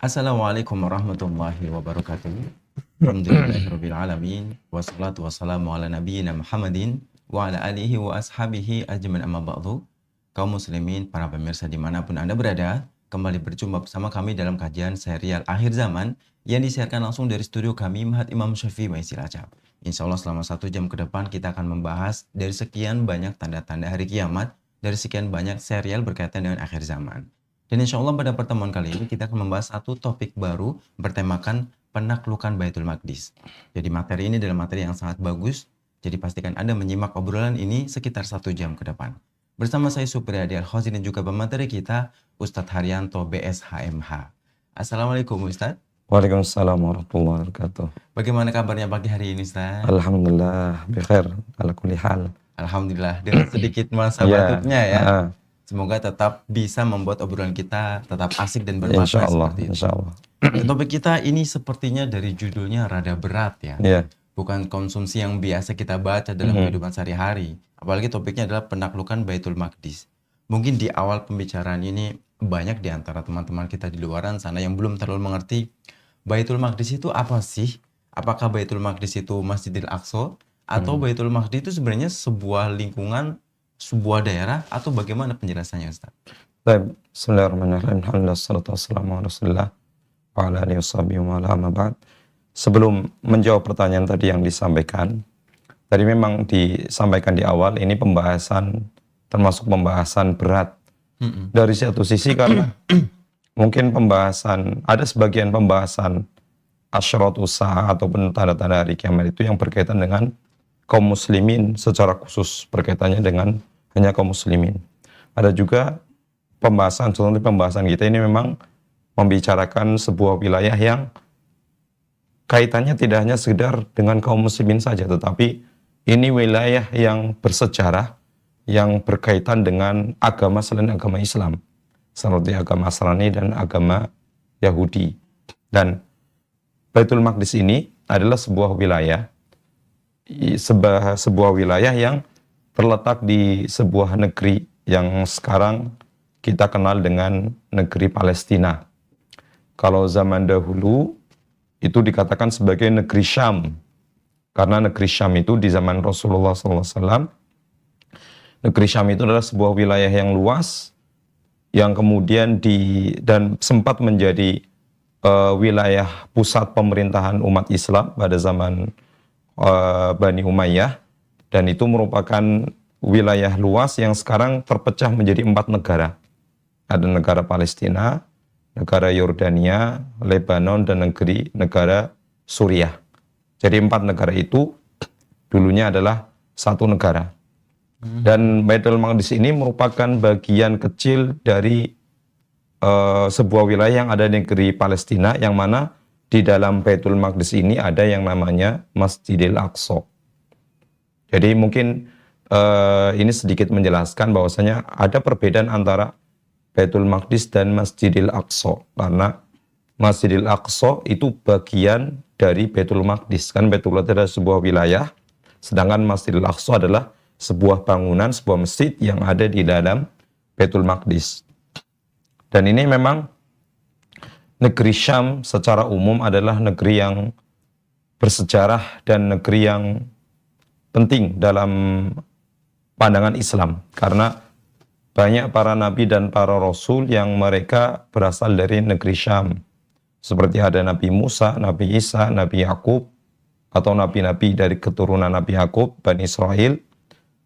Assalamualaikum warahmatullahi wabarakatuh. Alhamdulillahirabbil alamin wassalatu wassalamu ala nabiyyina Muhammadin wa ala alihi wa ashabihi ajmain amma ba'du. Kaum muslimin, para pemirsa dimanapun Anda berada, kembali berjumpa bersama kami dalam kajian serial Akhir Zaman yang disiarkan langsung dari studio kami Mahat Imam Syafi'i Maisi Cilacap. Insya Allah selama 1 jam ke depan kita akan membahas dari sekian banyak tanda-tanda hari kiamat, dari sekian banyak serial berkaitan dengan akhir zaman. Dan insya Allah pada pertemuan kali ini kita akan membahas satu topik baru bertemakan penaklukan Baitul Maqdis. Jadi materi ini adalah materi yang sangat bagus, jadi pastikan Anda menyimak obrolan ini sekitar 1 jam ke depan. Bersama saya Supriyadi Al-Khozi dan juga pemateri kita Ustadz Haryanto BSHMH. Assalamualaikum Ustadz. Waalaikumsalam warahmatullahi wabarakatuh. Bagaimana kabarnya pagi hari ini Ustadz? Alhamdulillah, bikhair, ala kulli hal. Alhamdulillah, dengan sedikit masa batuknya ya. Semoga tetap bisa membuat obrolan kita tetap asik dan bermakna seperti itu. Insyaallah. Topik kita ini sepertinya dari judulnya rada berat ya. Bukan konsumsi yang biasa kita baca dalam kehidupan sehari-hari. Apalagi topiknya adalah penaklukan Baitul Maqdis. Mungkin di awal pembicaraan ini banyak di antara teman-teman kita di luaran sana yang belum terlalu mengerti Baitul Maqdis itu apa sih? Apakah Baitul Maqdis itu Masjidil Aqsa? Atau Baitul Maqdis itu sebenarnya sebuah lingkungan, sebuah daerah, atau bagaimana penjelasannya Ustaz? Baik, bismillahirrahmanirrahim. Alhamdulillah, salatu wassalamu ala rasulillah wa ala alihi washabihi wa ala amma ba'd. Sebelum menjawab pertanyaan tadi yang disampaikan, tadi memang disampaikan di awal, ini pembahasan, termasuk pembahasan berat. Dari satu sisi karena mungkin pembahasan, ada sebagian pembahasan asyrat usaha ataupun tanda-tanda hari kiamat itu yang berkaitan dengan kaum muslimin secara khusus, berkaitannya dengan hanya kaum muslimin. Ada juga pembahasan, contohnya pembahasan kita ini memang membicarakan sebuah wilayah yang kaitannya tidak hanya sekedar dengan kaum muslimin saja, tetapi ini wilayah yang bersejarah, yang berkaitan dengan agama selain agama Islam, seperti agama Nasrani dan agama Yahudi. Dan Baitul Maqdis ini adalah sebuah wilayah yang terletak di sebuah negeri yang sekarang kita kenal dengan negeri Palestina. Kalau zaman dahulu itu dikatakan sebagai negeri Syam, karena negeri Syam itu di zaman Rasulullah SAW, negeri Syam itu adalah sebuah wilayah yang luas yang kemudian dan sempat menjadi wilayah pusat pemerintahan umat Islam pada zaman Bani Umayyah, dan itu merupakan wilayah luas yang sekarang terpecah menjadi 4 negara. Ada negara Palestina, negara Yordania, Lebanon, dan negara Suriah. Jadi 4 negara itu dulunya adalah satu negara. Dan Baitul Maqdis ini merupakan bagian kecil dari sebuah wilayah yang ada di negeri Palestina, yang mana di dalam Baitul Maqdis ini ada yang namanya Masjidil Aqsa. Jadi mungkin ini sedikit menjelaskan bahwasanya ada perbedaan antara Baitul Maqdis dan Masjidil Aqsa, karena Masjidil Aqsa itu bagian dari Baitul Maqdis. Kan Baitul Maqdis adalah sebuah wilayah, sedangkan Masjidil Aqsa adalah sebuah bangunan, sebuah masjid yang ada di dalam Baitul Maqdis. Dan ini memang negeri Syam secara umum adalah negeri yang bersejarah dan negeri yang penting dalam pandangan Islam, karena banyak para nabi dan para rasul yang mereka berasal dari negeri Syam. Seperti ada Nabi Musa, Nabi Isa, Nabi Yakub, atau nabi-nabi dari keturunan Nabi Yakub, Bani Israel.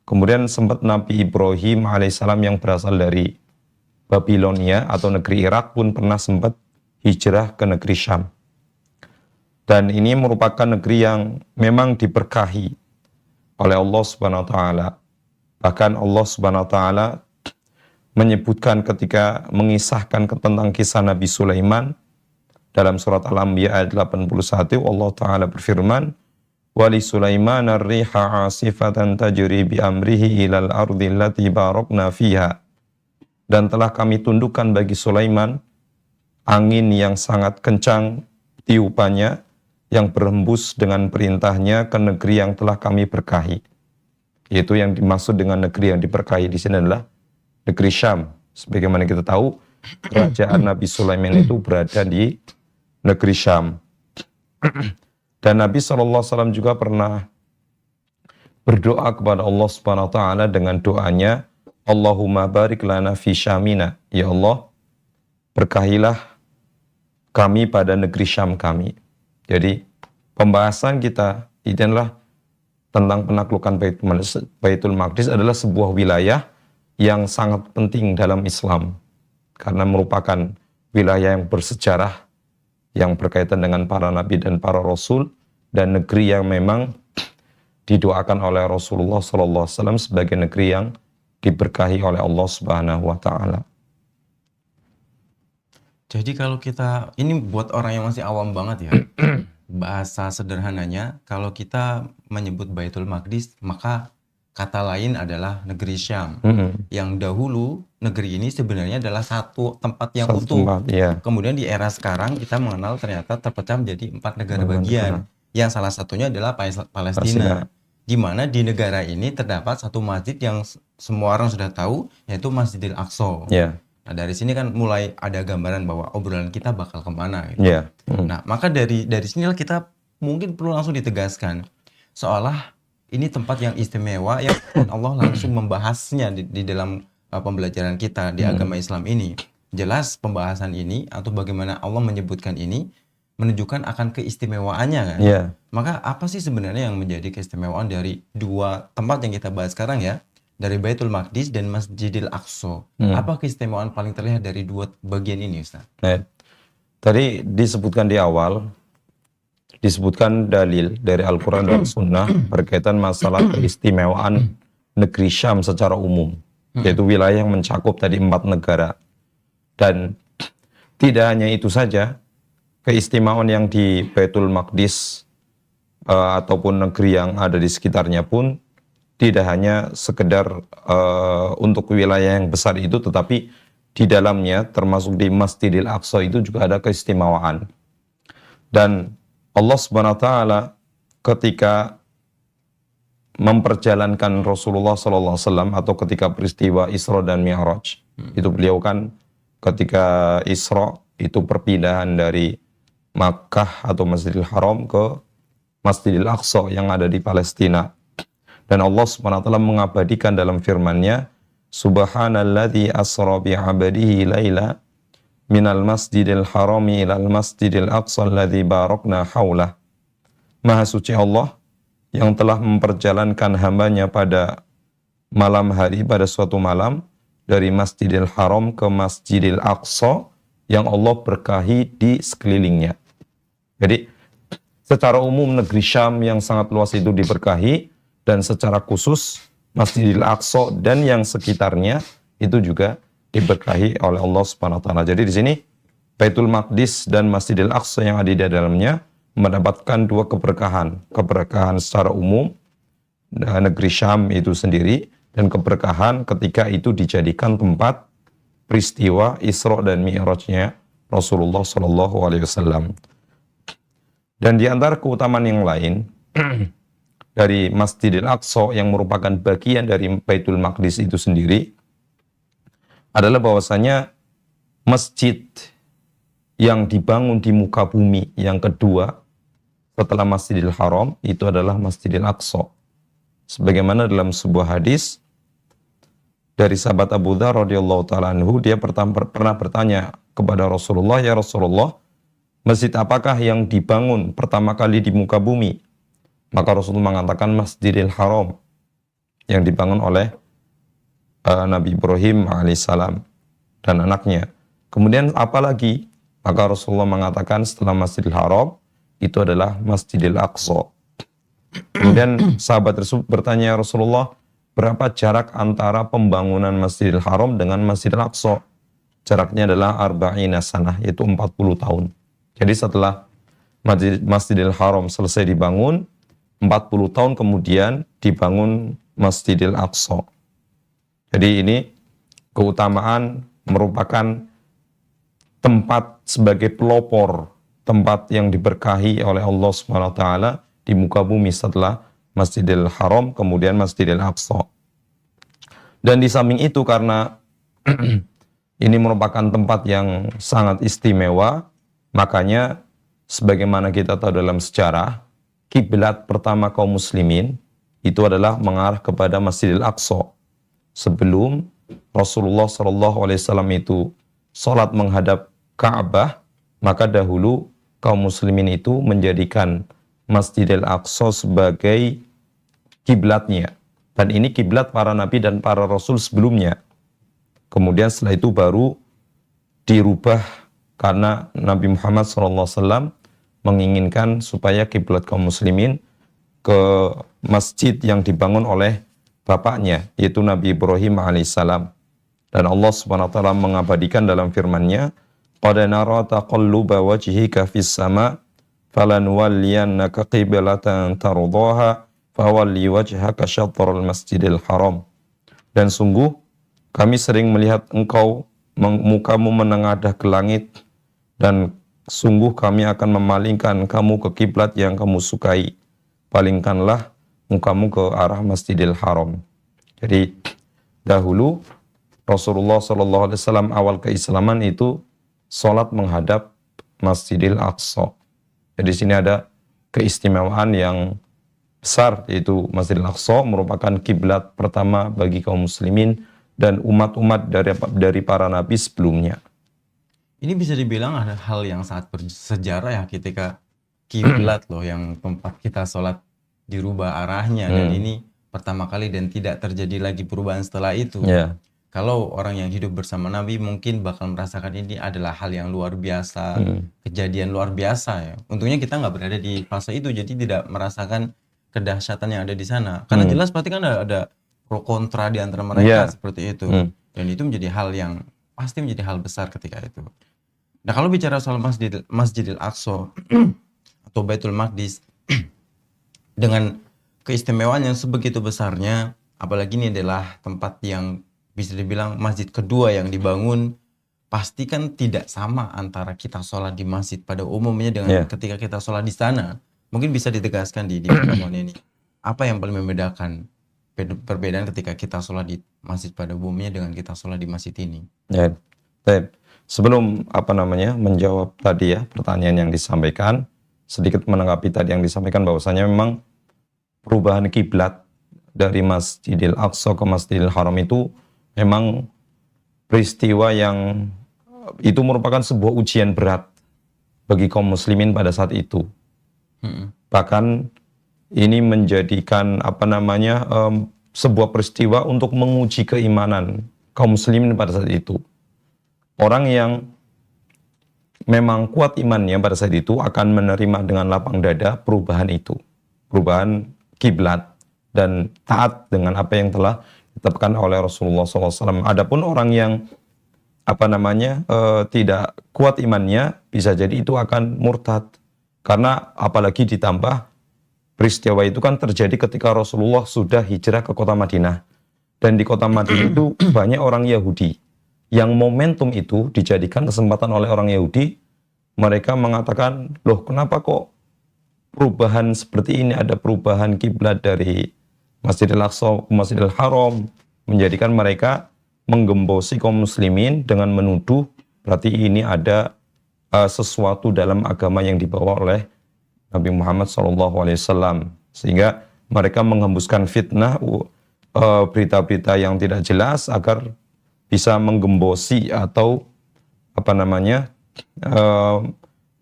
Kemudian sempat Nabi Ibrahim alaihissalam yang berasal dari Babilonia atau negeri Irak pun pernah sempat hijrah ke negeri Syam. Dan ini merupakan negeri yang memang diberkahi oleh Allah Subhanahu wa taala. Bahkan Allah Subhanahu wa taala menyebutkan ketika mengisahkan tentang kisah Nabi Sulaiman dalam surat Al-Anbiya ayat 81, Allah taala berfirman, "Wa li Sulaiman ar-riha 'asifatan tajri bi amrihi ilal ardi allati barakna fiha." Dan telah kami tundukkan bagi Sulaiman angin yang sangat kencang tiupannya, yang berhembus dengan perintahnya ke negeri yang telah kami berkahi. Yaitu yang dimaksud dengan negeri yang diberkahi di sini adalah negeri Syam. Sebagaimana kita tahu, kerajaan Nabi Sulaiman itu berada di negeri Syam. Dan Nabi SAW juga pernah berdoa kepada Allah Subhanahu wa taala dengan doanya, Allahumma barik lana fi syamina. Ya Allah, berkahilah kami pada negeri Syam kami. Jadi pembahasan kita ini adalah tentang penaklukan Baitul Maqdis adalah sebuah wilayah yang sangat penting dalam Islam karena merupakan wilayah yang bersejarah yang berkaitan dengan para nabi dan para rasul dan negeri yang memang didoakan oleh Rasulullah SAW sebagai negeri yang diberkahi oleh Allah Subhanahu wa taala. Jadi kalau kita, ini buat orang yang masih awam banget ya, bahasa sederhananya, kalau kita menyebut Baitul Maqdis, maka kata lain adalah negeri Syam. Yang dahulu negeri ini sebenarnya adalah satu tempat yang utuh. Kemudian di era sekarang kita mengenal ternyata terpecah menjadi 4 negara bagian. Yang salah satunya adalah Palestina. Di mana di negara ini terdapat satu masjid yang semua orang sudah tahu, yaitu Masjidil Aqsa. Nah, dari sini kan mulai ada gambaran bahwa obrolan kita bakal kemana gitu. Nah, maka dari sinilah kita mungkin perlu langsung ditegaskan seolah ini tempat yang istimewa yang Allah langsung membahasnya di dalam pembelajaran kita di agama Islam ini. Jelas pembahasan ini atau bagaimana Allah menyebutkan ini menunjukkan akan keistimewaannya kan. Maka apa sih sebenarnya yang menjadi keistimewaan dari dua tempat yang kita bahas sekarang ya? Dari Baitul Maqdis dan Masjidil Aqsa. Apa keistimewaan paling terlihat dari dua bagian ini, Ustaz? Tadi disebutkan di awal, disebutkan dalil dari Al-Quran dan Sunnah berkaitan masalah keistimewaan negeri Syam secara umum. Yaitu wilayah yang mencakup tadi 4 negara. Dan tidak hanya itu saja, keistimewaan yang di Baitul Maqdis ataupun negeri yang ada di sekitarnya pun tidak hanya sekedar untuk wilayah yang besar itu, tetapi di dalamnya termasuk di Masjidil Aqsa itu juga ada keistimewaan. Dan Allah Subhanahu wa taala ketika memperjalankan Rasulullah SAW atau ketika peristiwa Isra dan Mi'raj, itu beliau kan ketika Isra itu perpindahan dari Makkah atau Masjidil Haram ke Masjidil Aqsa yang ada di Palestina. Dan Allah Subhanahu wa taala mengabadikan dalam firman-Nya, Subhanalladzi asra bi 'abdihi laila minal masjidil harami ilal masjidil aqsa alladzi barakna haulah. Maha suci Allah yang telah memperjalankan hambanya pada malam hari, pada suatu malam, dari Masjidil Haram ke Masjidil Aqsa yang Allah berkahi di sekelilingnya. Jadi secara umum negeri Syam yang sangat luas itu diberkahi, dan secara khusus Masjidil Aqsa dan yang sekitarnya itu juga diberkahi oleh Allah Subhanahu wa taala. Jadi di sini Baitul Maqdis dan Masjidil Aqsa yang ada di dalamnya mendapatkan 2 keberkahan. Keberkahan secara umum negeri Syam itu sendiri, dan keberkahan ketika itu dijadikan tempat peristiwa Isra dan Mi'rajnya Rasulullah SAW. Dan di antara keutamaan yang lain dari Masjidil Aqsa yang merupakan bagian dari Baitul Maqdis itu sendiri adalah bahwasanya masjid yang dibangun di muka bumi yang kedua setelah Masjidil Haram itu adalah Masjidil Aqsa. Sebagaimana dalam sebuah hadis dari sahabat Abu Dzar radhiyallahu taala anhu, dia pernah bertanya kepada Rasulullah, "Ya Rasulullah, masjid apakah yang dibangun pertama kali di muka bumi?" Maka Rasulullah mengatakan Masjidil Haram yang dibangun oleh Nabi Ibrahim alaihissalam dan anaknya. Kemudian apa lagi? Maka Rasulullah mengatakan setelah Masjidil Haram itu adalah Masjidil Aqsa. Kemudian sahabat tersebut bertanya, Rasulullah, berapa jarak antara pembangunan Masjidil Haram dengan Masjidil Aqsa? Jaraknya adalah arba'ina sanah, yaitu 40 tahun. Jadi setelah Masjidil Haram selesai dibangun, 40 tahun kemudian dibangun Masjidil Aqsa. Jadi ini keutamaan merupakan tempat sebagai pelopor, tempat yang diberkahi oleh Allah Subhanahu wa taala di muka bumi setelah Masjidil Haram kemudian Masjidil Aqsa. Dan di samping itu karena Ini merupakan tempat yang sangat istimewa, makanya sebagaimana kita tahu dalam sejarah, kiblat pertama kaum muslimin itu adalah mengarah kepada Masjidil Aqsa. Sebelum Rasulullah SAW itu sholat menghadap Ka'bah, maka dahulu kaum muslimin itu menjadikan Masjidil Aqsa sebagai kiblatnya. Dan ini kiblat para nabi dan para rasul sebelumnya. Kemudian setelah itu baru dirubah karena Nabi Muhammad SAW menginginkan supaya kiblat kaum muslimin ke masjid yang dibangun oleh bapaknya, yaitu Nabi Ibrahim alaihissalam. Dan Allah Subhanahu wa taala mengabadikan dalam firman-Nya, "Qad nara taqalluba wajhika fis sama, falanuwalliyannaka qiblatan tardaha, fawalli wajhaka syatrul Masjidil Haram." Dan sungguh kami sering melihat engkau mukamu menengadah ke langit, dan sungguh kami akan memalingkan kamu ke kiblat yang kamu sukai. Palingkanlah mukamu ke arah Masjidil Haram. Jadi dahulu Rasulullah SAW awal keislaman itu sholat menghadap Masjidil Aqsa. Jadi di sini ada keistimewaan yang besar, yaitu Masjidil Aqsa merupakan kiblat pertama bagi kaum muslimin dan umat-umat dari para nabi sebelumnya. Ini bisa dibilang ada hal yang sangat bersejarah ya, ketika kiblat loh yang tempat kita sholat dirubah arahnya, dan ini pertama kali dan tidak terjadi lagi perubahan setelah itu. Kalau orang yang hidup bersama Nabi mungkin bakal merasakan ini adalah hal yang luar biasa, kejadian luar biasa ya. Untungnya kita nggak berada di fase itu, jadi tidak merasakan kedahsyatan yang ada di sana. Karena jelas pasti kan ada pro kontra di antara mereka seperti itu. Dan itu menjadi hal yang pasti menjadi hal besar ketika itu. Nah, kalau bicara soal Masjidil Aqsa atau Baitul Maqdis dengan keistimewaan yang sebegitu besarnya, apalagi ini adalah tempat yang bisa dibilang masjid kedua yang dibangun, pasti kan tidak sama antara kita sholat di masjid pada umumnya dengan ketika kita sholat di sana. Mungkin bisa ditegaskan di pertemuan ini, apa yang paling membedakan perbedaan ketika kita sholat di masjid pada umumnya dengan kita sholat di masjid ini? Ya, sebelum menjawab tadi ya pertanyaan yang disampaikan, sedikit menanggapi tadi yang disampaikan bahwasanya memang perubahan kiblat dari Masjidil Aqsa ke Masjidil Haram itu memang peristiwa yang itu merupakan sebuah ujian berat bagi kaum muslimin pada saat itu. Bahkan ini menjadikan sebuah peristiwa untuk menguji keimanan kaum muslimin pada saat itu. Orang yang memang kuat imannya pada saat itu akan menerima dengan lapang dada perubahan itu, perubahan kiblat, dan taat dengan apa yang telah ditetapkan oleh Rasulullah SAW. Adapun orang yang tidak kuat imannya, bisa jadi itu akan murtad, karena apalagi ditambah peristiwa itu kan terjadi ketika Rasulullah sudah hijrah ke kota Madinah. Dan di kota Madinah itu banyak orang Yahudi. Yang momentum itu dijadikan kesempatan oleh orang Yahudi. Mereka mengatakan, loh kenapa kok perubahan seperti ini, ada perubahan kiblat dari Masjidil Aqsa ke Masjidil Haram. Menjadikan mereka menggembosi kaum muslimin dengan menuduh berarti ini ada sesuatu dalam agama yang dibawa oleh Nabi Muhammad SAW, sehingga mereka menghembuskan fitnah, berita-berita yang tidak jelas agar bisa menggembosi atau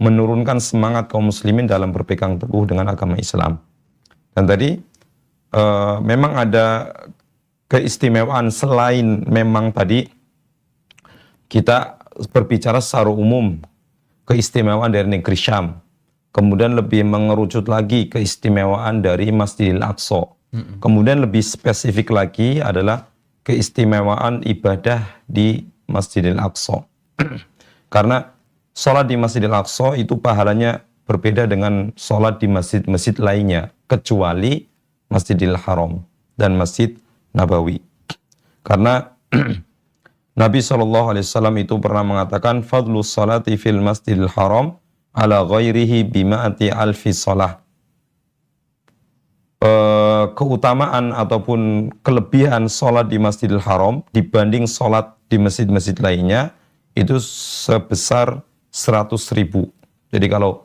menurunkan semangat kaum muslimin dalam berpegang teguh dengan agama Islam. Dan tadi memang ada keistimewaan selain memang tadi kita berbicara secara umum keistimewaan dari negeri Syam. Kemudian lebih mengerucut lagi keistimewaan dari Masjidil Aqsa. Kemudian lebih spesifik lagi adalah keistimewaan ibadah di Masjidil Aqsa. Karena sholat di Masjidil Aqsa itu pahalanya berbeda dengan sholat di masjid-masjid lainnya, kecuali Masjidil Haram dan Masjid Nabawi. Karena Nabi SAW itu pernah mengatakan, fadlus salati fil Masjidil Haram ala ghairihi bima'ati alfi salah. keutamaan ataupun kelebihan sholat di Masjidil Haram dibanding sholat di masjid-masjid lainnya itu sebesar 100.000. Jadi kalau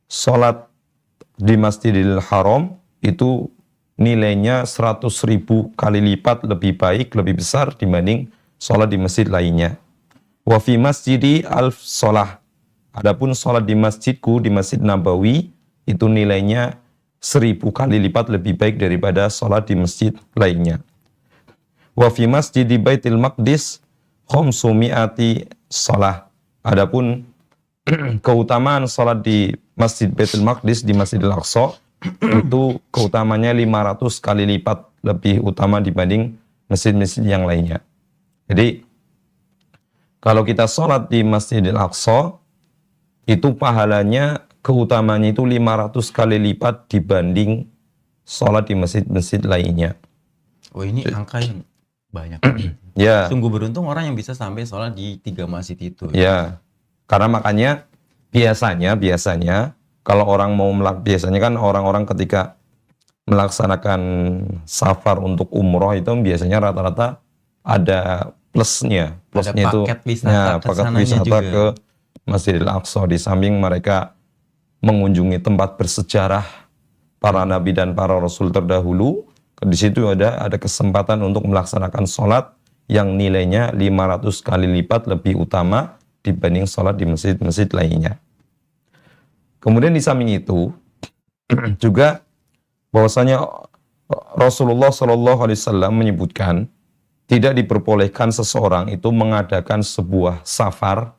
sholat di Masjidil Haram itu nilainya 100.000 kali lipat lebih baik, lebih besar dibanding sholat di masjid lainnya. Wa fi masjidi alf sholah. Adapun sholat di masjidku, di Masjid Nabawi, itu nilainya 1.000 kali lipat lebih baik daripada sholat di masjid lainnya. Wa fi masjidi Baitul Maqdis khomsumi'ati sholah. Adapun keutamaan sholat di Masjid Baitul Maqdis, di Masjidil Aqsa, itu keutamanya 500 kali lipat lebih utama dibanding masjid-masjid yang lainnya. Jadi, kalau kita sholat di Masjidil Aqsa, itu pahalanya, keutamanya itu 500 kali lipat dibanding sholat di masjid-masjid lainnya. Oh, ini angka yang banyak. Ya. Sungguh beruntung orang yang bisa sampai sholat di 3 masjid itu. Ya, karena makanya biasanya kalau orang mau biasanya kan orang-orang ketika melaksanakan safar untuk umroh itu biasanya rata-rata ada plusnya itu paket wisata, paket wisata ke Masjidil Aqsa, di samping mereka mengunjungi tempat bersejarah para nabi dan para rasul terdahulu. Di situ ada kesempatan untuk melaksanakan sholat yang nilainya 500 kali lipat lebih utama dibanding sholat di masjid-masjid lainnya. Kemudian di samping itu juga bahwasanya Rasulullah SAW menyebutkan tidak diperbolehkan seseorang itu mengadakan sebuah safar,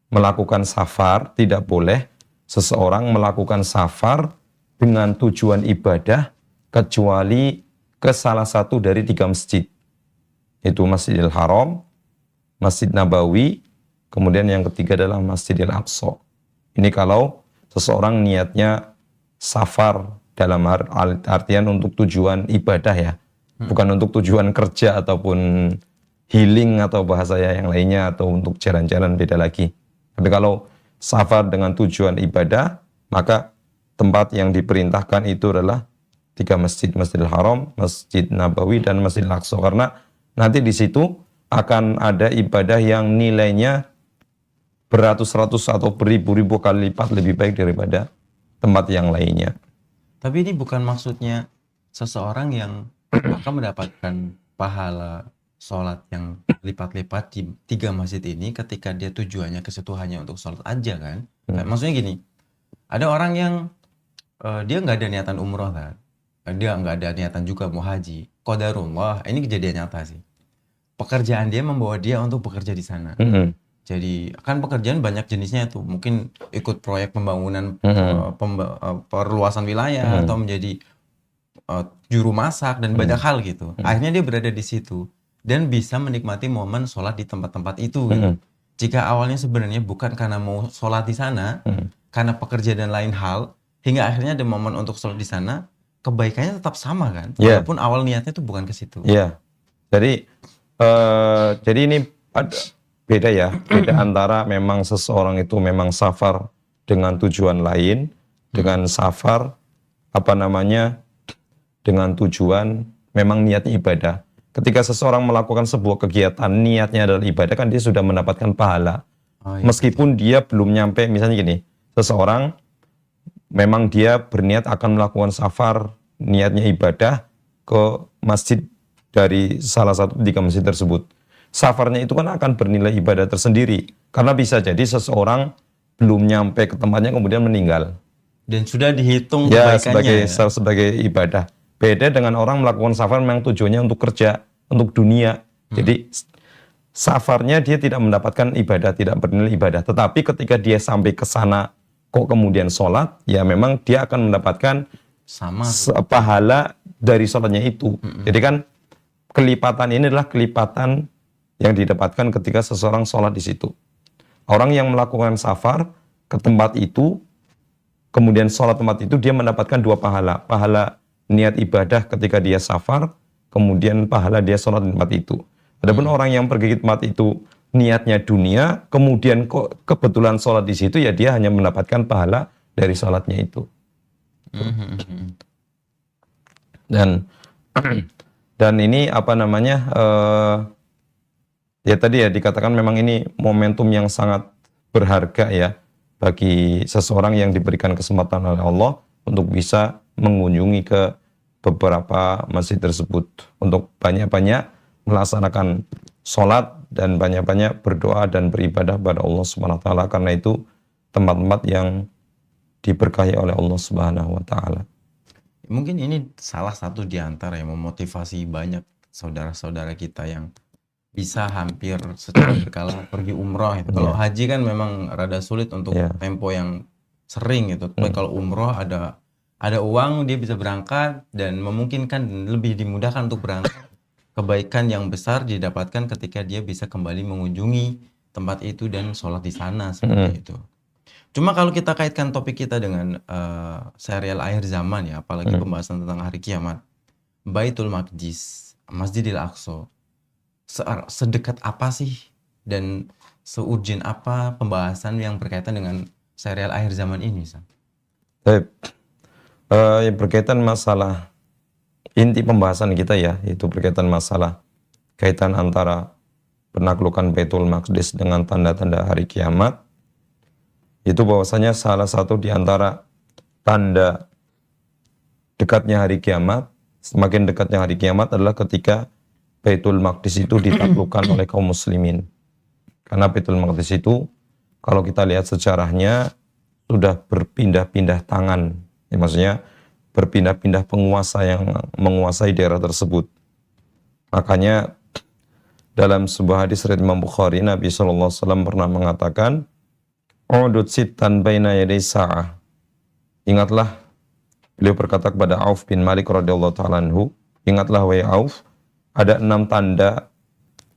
melakukan safar, tidak boleh seseorang melakukan safar dengan tujuan ibadah kecuali ke salah satu dari 3 masjid. Itu Masjidil Haram, Masjid Nabawi, kemudian yang ketiga adalah Masjidil Aqsa. Ini kalau seseorang niatnya safar dalam artian untuk tujuan ibadah ya, bukan untuk tujuan kerja ataupun healing atau bahasa yang lainnya atau untuk jalan-jalan, beda lagi. Tapi kalau safar dengan tujuan ibadah, maka tempat yang diperintahkan itu adalah 3 masjid, Masjidil Haram, Masjid Nabawi, dan Masjidil Aqsa. Karena nanti di situ akan ada ibadah yang nilainya beratus-ratus atau beribu-ribu kali lipat lebih baik daripada tempat yang lainnya. Tapi ini bukan maksudnya seseorang yang akan mendapatkan pahala sholat yang lipat-lipat di 3 masjid ini ketika dia tujuannya ke situ hanya untuk sholat aja kan. Maksudnya gini, ada orang yang dia nggak ada niatan umroh kan, dia nggak ada niatan juga mau haji. Qadarullah, ini kejadian nyata sih. Pekerjaan dia membawa dia untuk bekerja di sana. Jadi kan pekerjaan banyak jenisnya tuh, mungkin ikut proyek pembangunan perluasan wilayah atau menjadi juru masak dan banyak hal gitu. Akhirnya dia berada di situ dan bisa menikmati momen sholat di tempat-tempat itu. Gitu. Jika awalnya sebenarnya bukan karena mau sholat di sana, karena pekerjaan dan lain hal, hingga akhirnya ada momen untuk sholat di sana, kebaikannya tetap sama kan, walaupun awal niatnya tuh bukan ke situ. Iya. Jadi ini beda ya, beda antara memang seseorang itu memang safar dengan tujuan lain, dengan safar dengan tujuan memang niatnya ibadah. Ketika seseorang melakukan sebuah kegiatan niatnya adalah ibadah, kan dia sudah mendapatkan pahala. Meskipun dia belum nyampe, misalnya gini, seseorang memang dia berniat akan melakukan safar, niatnya ibadah ke masjid dari salah satu 3 masjid tersebut. Safarnya itu kan akan bernilai ibadah tersendiri. Karena bisa jadi seseorang belum nyampe ke tempatnya kemudian meninggal. Dan sudah dihitung kebaikannya. Sebagai ibadah. Beda dengan orang melakukan safar memang tujuannya untuk kerja, untuk dunia. Jadi safarnya dia tidak mendapatkan ibadah, tidak bernilai ibadah. Tetapi ketika dia sampai ke sana kok kemudian sholat, ya memang dia akan mendapatkan pahala dari sholatnya itu. Jadi kan kelipatan ini adalah kelipatan yang didapatkan ketika seseorang sholat di situ. Orang yang melakukan safar ke tempat itu, kemudian sholat tempat itu, dia mendapatkan 2 pahala. Pahala niat ibadah ketika dia safar, kemudian pahala dia sholat di tempat itu. Adapun orang yang pergi ke tempat itu niatnya dunia, kemudian kok kebetulan sholat di situ, ya dia hanya mendapatkan pahala dari sholatnya itu. Dan dan ini apa namanya, ya tadi ya dikatakan memang ini momentum yang sangat berharga ya bagi seseorang yang diberikan kesempatan oleh Allah untuk bisa mengunjungi ke beberapa masjid tersebut, untuk banyak-banyak melaksanakan sholat dan banyak-banyak berdoa dan beribadah pada Allah Subhanahu wa taala, karena itu tempat-tempat yang diberkahi oleh Allah Subhanahu wa taala. Mungkin ini salah satu di antara yang memotivasi banyak saudara-saudara kita yang bisa hampir secara berkala pergi umroh itu. Kalau haji kan memang rada sulit untuk tempo yang sering gitu. Tapi kalau umroh ada uang, dia bisa berangkat dan memungkinkan lebih dimudahkan untuk berangkat. Kebaikan yang besar didapatkan ketika dia bisa kembali mengunjungi tempat itu dan sholat di sana seperti itu. Cuma kalau kita kaitkan topik kita dengan serial akhir zaman ya, apalagi pembahasan tentang hari kiamat, Baitul Maqdis, Masjidil Aqsa, sedekat apa sih dan seurgent apa pembahasan yang berkaitan dengan serial akhir zaman ini, Sam? Yang berkaitan masalah inti pembahasan kita ya, itu berkaitan masalah kaitan antara penaklukan Baitul Maqdis dengan tanda-tanda hari kiamat. Itu bahwasanya salah satu di antara tanda dekatnya hari kiamat, semakin dekatnya hari kiamat adalah ketika Baitul Maqdis itu ditaklukkan oleh kaum muslimin. Karena Baitul Maqdis itu kalau kita lihat sejarahnya sudah berpindah-pindah tangan. Ya, maksudnya berpindah-pindah penguasa yang menguasai daerah tersebut. Makanya dalam sebuah hadis riwayat Imam Bukhari, Nabi SAW pernah mengatakan, "Udud sittan baina yaday sa'ah." Ingatlah, beliau berkata kepada Auf bin Malik radhiyallahu ta'ala anhu, ingatlah wahai Auf, ada 6 tanda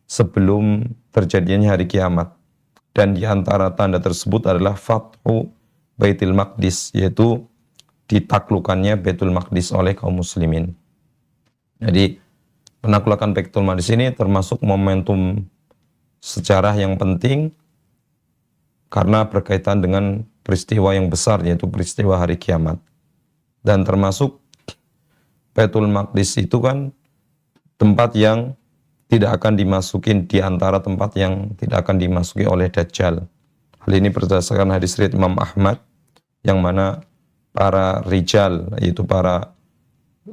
sebelum terjadinya hari kiamat. Dan di antara tanda tersebut adalah Fathu Baitul Maqdis, yaitu ditaklukannya Baitul Maqdis oleh kaum muslimin. Jadi penaklukan Baitul Maqdis ini termasuk momentum sejarah yang penting karena berkaitan dengan peristiwa yang besar, yaitu peristiwa hari kiamat. Dan termasuk Baitul Maqdis itu kan tempat yang tidak akan dimasukin di antara tempat yang tidak akan dimasuki oleh Dajjal. Hal ini berdasarkan hadis riwayat Imam Ahmad, yang mana para rijal, yaitu para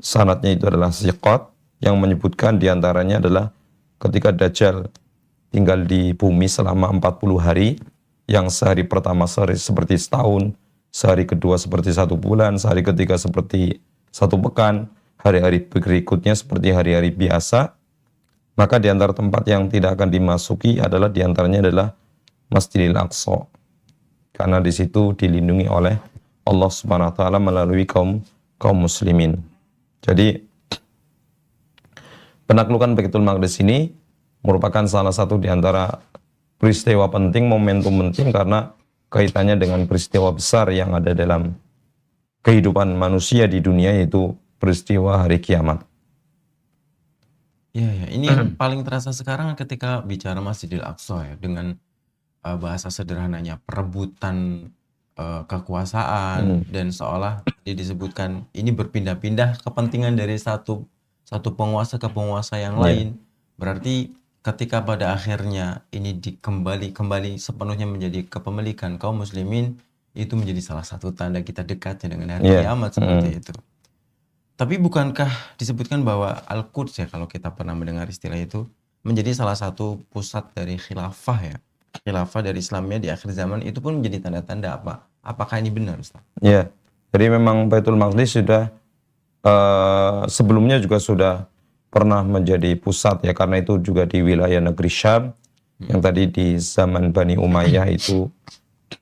sanadnya itu adalah siqat, yang menyebutkan di antaranya adalah ketika Dajjal tinggal di bumi selama 40 hari, yang sehari pertama seperti setahun, sehari kedua seperti 1 bulan, sehari ketiga seperti 1 pekan, hari-hari berikutnya seperti hari-hari biasa. Maka di antara tempat yang tidak akan dimasuki adalah di antaranya adalah Masjidil Aqsa. Karena di situ dilindungi oleh Allah Subhanahu wa taala melalui kaum muslimin. Jadi penaklukan Baitul Maqdis ini merupakan salah satu di antara peristiwa penting, momentum penting, karena kaitannya dengan peristiwa besar yang ada dalam kehidupan manusia di dunia, yaitu peristiwa hari kiamat. Ya, ini yang paling terasa sekarang ketika bicara Masjidil Aqsa ya, dengan bahasa sederhananya perebutan kekuasaan, dan seolah disebutkan ini berpindah-pindah kepentingan dari satu penguasa ke penguasa yang lain. Berarti ketika pada akhirnya ini kembali sepenuhnya menjadi kepemilikan kaum muslimin, itu menjadi salah satu tanda kita dekatnya dengan hari kiamat seperti itu. Tapi bukankah disebutkan bahwa Al-Quds ya, kalau kita pernah mendengar istilah itu, menjadi salah satu pusat dari khilafah ya. Khilafah dari Islamnya di akhir zaman itu pun menjadi tanda-tanda apa? Apakah ini benar, Ustaz? Ya, jadi memang Baitul Maqdis sudah sebelumnya juga sudah pernah menjadi pusat ya, karena itu juga di wilayah negeri Syam, yang tadi di zaman Bani Umayyah itu,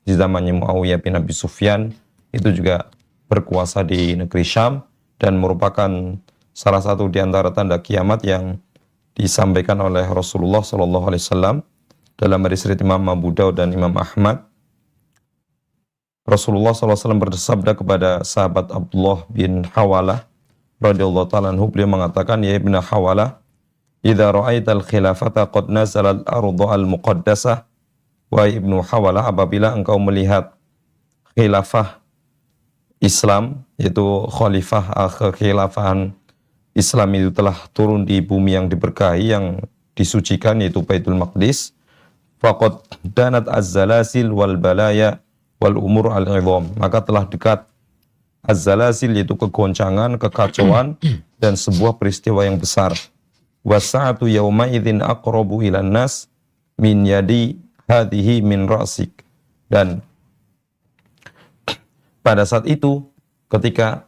di zamannya Muawiyah bin Abi Sufyan, itu juga berkuasa di negeri Syam, dan merupakan salah satu di antara tanda kiamat yang disampaikan oleh Rasulullah SAW dalam hadis riwayat Imam Abu Daud dan Imam Ahmad. Rasulullah SAW bersabda kepada sahabat Abdullah bin Hawalah radhiyallahu ta'ala anhu, beliau mengatakan, ya ibn Hawalah, idza ra'aital khilafata qad nazala al-ardu al-muqaddasah. Wa ibnu Hawalah, apabila engkau melihat khilafah Islam, yaitu kekhilafahan Islam itu telah turun di bumi yang diberkahi, yang disucikan, yaitu Baitul Maqdis. Faqad danat az-zalasil wal balaya wal umur al-'idham. Maka telah dekat az-zalasil, yaitu kegoncangan, kekacauan, dan sebuah peristiwa yang besar. Wasa'atu yawma idzin aqrabu ilan nas min yadi hadhihi min ra'sik. Dan pada saat itu, ketika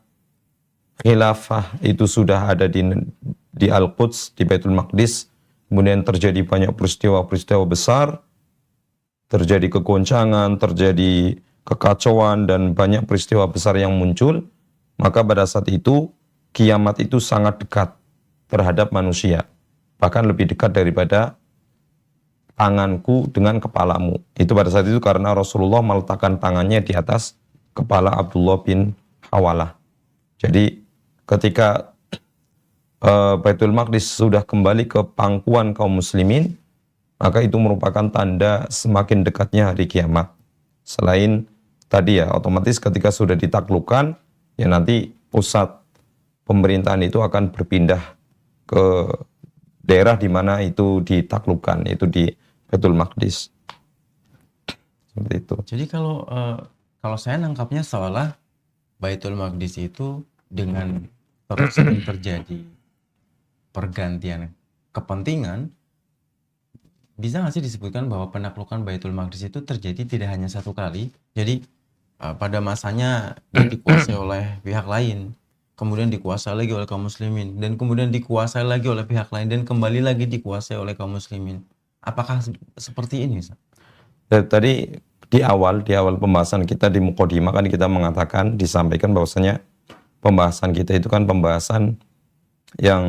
khilafah itu sudah ada di Al-Quds, di Baitul Maqdis, kemudian terjadi banyak peristiwa-peristiwa besar, terjadi kegoncangan, terjadi kekacauan, dan banyak peristiwa besar yang muncul, maka pada saat itu, kiamat itu sangat dekat terhadap manusia. Bahkan lebih dekat daripada tanganku dengan kepalamu. Itu pada saat itu karena Rasulullah meletakkan tangannya di atas kepala Abdullah bin Hawalah. Jadi ketika Baitul Maqdis sudah kembali ke pangkuan kaum muslimin, maka itu merupakan tanda semakin dekatnya hari kiamat. Selain tadi ya, otomatis ketika sudah ditaklukkan, ya nanti pusat pemerintahan itu akan berpindah ke daerah di mana itu ditaklukkan, yaitu di Baitul Maqdis. Seperti itu. Jadi kalau saya nangkapnya seolah Baitul Maqdis itu dengan terus terjadi pergantian kepentingan, bisa nggak sih disebutkan bahwa penaklukan Baitul Maqdis itu terjadi tidak hanya satu kali? Jadi pada masanya dia dikuasai oleh pihak lain, kemudian dikuasai lagi oleh kaum muslimin, dan kemudian dikuasai lagi oleh pihak lain, dan kembali lagi dikuasai oleh kaum muslimin. Apakah seperti ini, Ustaz? Tadi di awal pembahasan kita di Muqaddimah kan kita mengatakan, disampaikan bahwasanya pembahasan kita itu kan pembahasan yang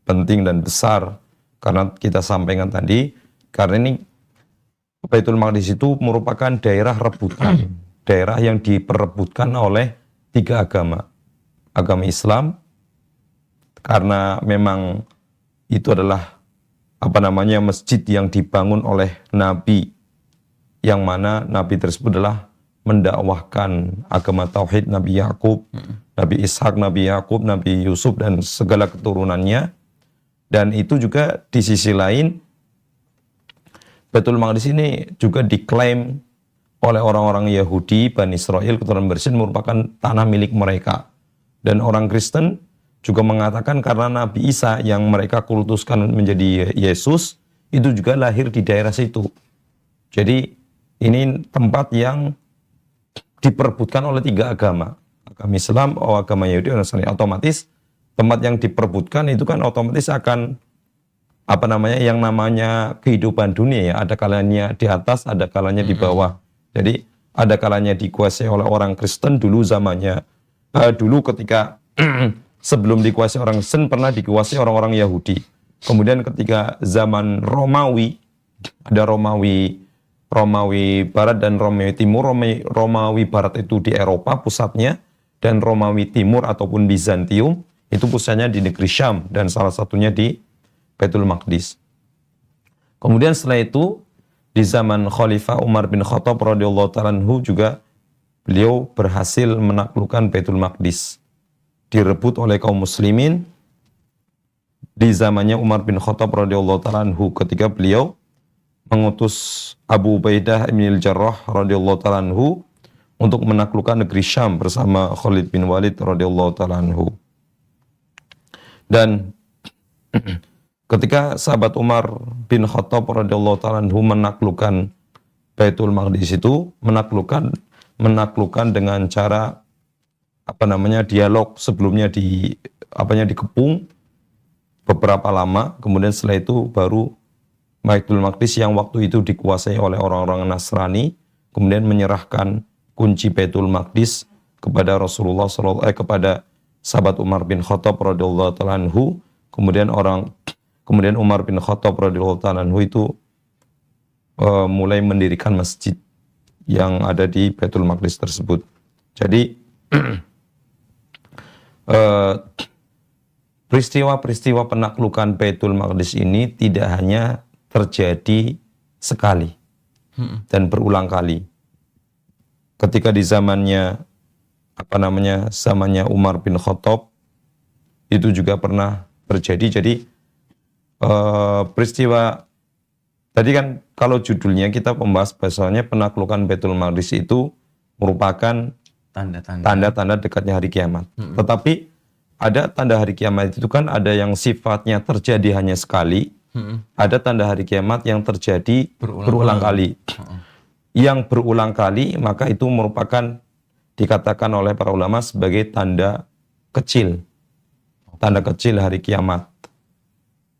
penting dan besar, karena kita sampaikan tadi, karena ini Baitul Maqdis itu merupakan daerah rebutan, daerah yang diperebutkan oleh tiga agama. Agama Islam, karena memang itu adalah masjid yang dibangun oleh Nabi, yang mana Nabi tersebut adalah mendakwahkan agama Tauhid Nabi Yakub, Nabi Ishak, Nabi Yakub, Nabi Yusuf, dan segala keturunannya. Dan itu juga di sisi lain, Baitul Maqdis ini juga diklaim oleh orang-orang Yahudi, Bani Israel, keturunan Bersin, merupakan tanah milik mereka. Dan orang Kristen juga mengatakan karena Nabi Isa yang mereka kultuskan menjadi Yesus, itu juga lahir di daerah situ. Jadi ini tempat yang diperebutkan oleh tiga agama. Agama Islam, agama Yahudi, dan Nasrani. Otomatis tempat yang diperebutkan itu kan otomatis akan yang namanya kehidupan dunia ya. Ada kalanya di atas, ada kalanya di bawah. Jadi ada kalanya dikuasai oleh orang Kristen dulu zamannya. Dulu ketika sebelum dikuasai orang Kristen pernah dikuasai orang-orang Yahudi. Kemudian ketika zaman Romawi, ada Romawi Barat dan Romawi Timur. Romawi Barat itu di Eropa pusatnya, dan Romawi Timur ataupun Bizantium itu pusatnya di negeri Syam, dan salah satunya di Baitul Maqdis. Kemudian setelah itu di zaman Khalifah Umar bin Khattab radhiyallahu ta'ala anhu juga beliau berhasil menaklukkan Baitul Maqdis, direbut oleh kaum muslimin di zamannya Umar bin Khattab radhiyallahu ta'ala anhu, ketika beliau mengutus Abu Ubaidah bin Al-Jarrah radhiyallahu ta'ala anhu untuk menaklukkan negeri Syam bersama Khalid bin Walid radhiyallahu ta'ala anhu. Dan ketika sahabat Umar bin Khattab radhiyallahu ta'ala anhu menaklukkan Baitul Maqdis itu, menaklukkan dengan cara dialog, sebelumnya dikepung beberapa lama, kemudian setelah itu baru Baitul Maqdis yang waktu itu dikuasai oleh orang-orang Nasrani, kemudian menyerahkan kunci Baitul Maqdis kepada Rasulullah kepada sahabat Umar bin Khattab radhiyallahu ta'ala anhu. Kemudian Umar bin Khattab radhiyallahu ta'ala anhu itu mulai mendirikan masjid yang ada di Baitul Maqdis tersebut. Jadi peristiwa-peristiwa penaklukan Baitul Maqdis ini tidak hanya terjadi sekali dan berulang kali. Ketika di zamannya zamannya Umar bin Khattab itu juga pernah terjadi. Jadi peristiwa tadi kan kalau judulnya kita membahas bahasanya penaklukan Baitul Maqdis itu merupakan tanda-tanda dekatnya hari kiamat. Tetapi ada tanda hari kiamat itu kan ada yang sifatnya terjadi hanya sekali, ada tanda hari kiamat yang terjadi berulang kali. Yang berulang kali maka itu merupakan dikatakan oleh para ulama sebagai tanda kecil hari kiamat.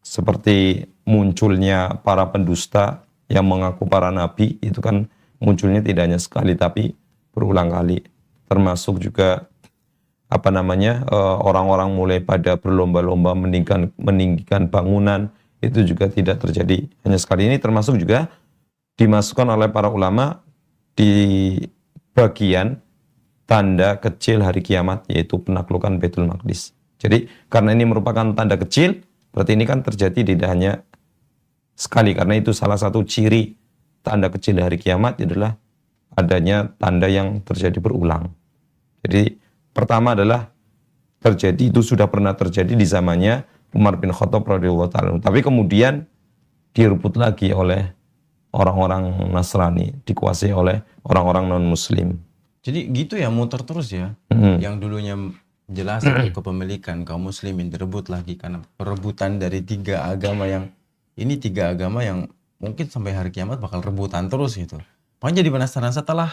Seperti munculnya para pendusta yang mengaku para nabi, itu kan munculnya tidak hanya sekali tapi berulang kali. Termasuk juga orang-orang mulai pada berlomba-lomba meninggikan bangunan, itu juga tidak terjadi hanya sekali. Ini termasuk juga dimasukkan oleh para ulama di bagian tanda kecil hari kiamat, yaitu penaklukan Baitul Maqdis. Jadi karena ini merupakan tanda kecil, berarti ini kan terjadi tidak hanya sekali, karena itu salah satu ciri tanda kecil hari kiamat adalah adanya tanda yang terjadi berulang. Jadi pertama adalah itu sudah pernah terjadi di zamannya Umar bin Khattab radhiyallahu ta'ala. Tapi kemudian direbut lagi oleh orang-orang Nasrani, dikuasai oleh orang-orang non-Muslim. Jadi gitu ya, muter terus ya. Yang dulunya jelas kepemilikan kaum muslimin direbut lagi karena perebutan dari tiga agama yang mungkin sampai hari kiamat bakal rebutan terus gitu. Makanya jadi penasaran setelah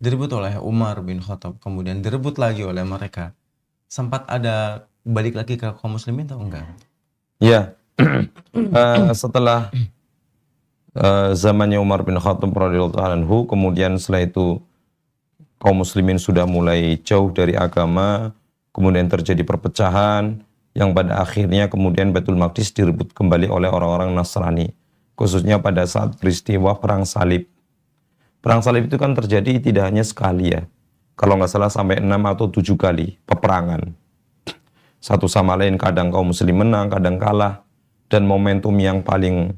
direbut oleh Umar bin Khattab, kemudian direbut lagi oleh mereka. Sempat ada balik lagi ke kaum muslimin atau enggak? Ya, setelah zamannya Umar bin Khattab radhiyallahu anhu, kemudian setelah itu kaum muslimin sudah mulai jauh dari agama, kemudian terjadi perpecahan yang pada akhirnya kemudian Baitul Maqdis direbut kembali oleh orang-orang Nasrani, khususnya pada saat peristiwa Perang Salib. Perang Salib itu kan terjadi tidak hanya sekali ya, kalau nggak salah sampai 6 atau 7 kali peperangan. Satu sama lain, kadang kaum muslim menang, kadang kalah. Dan momentum yang paling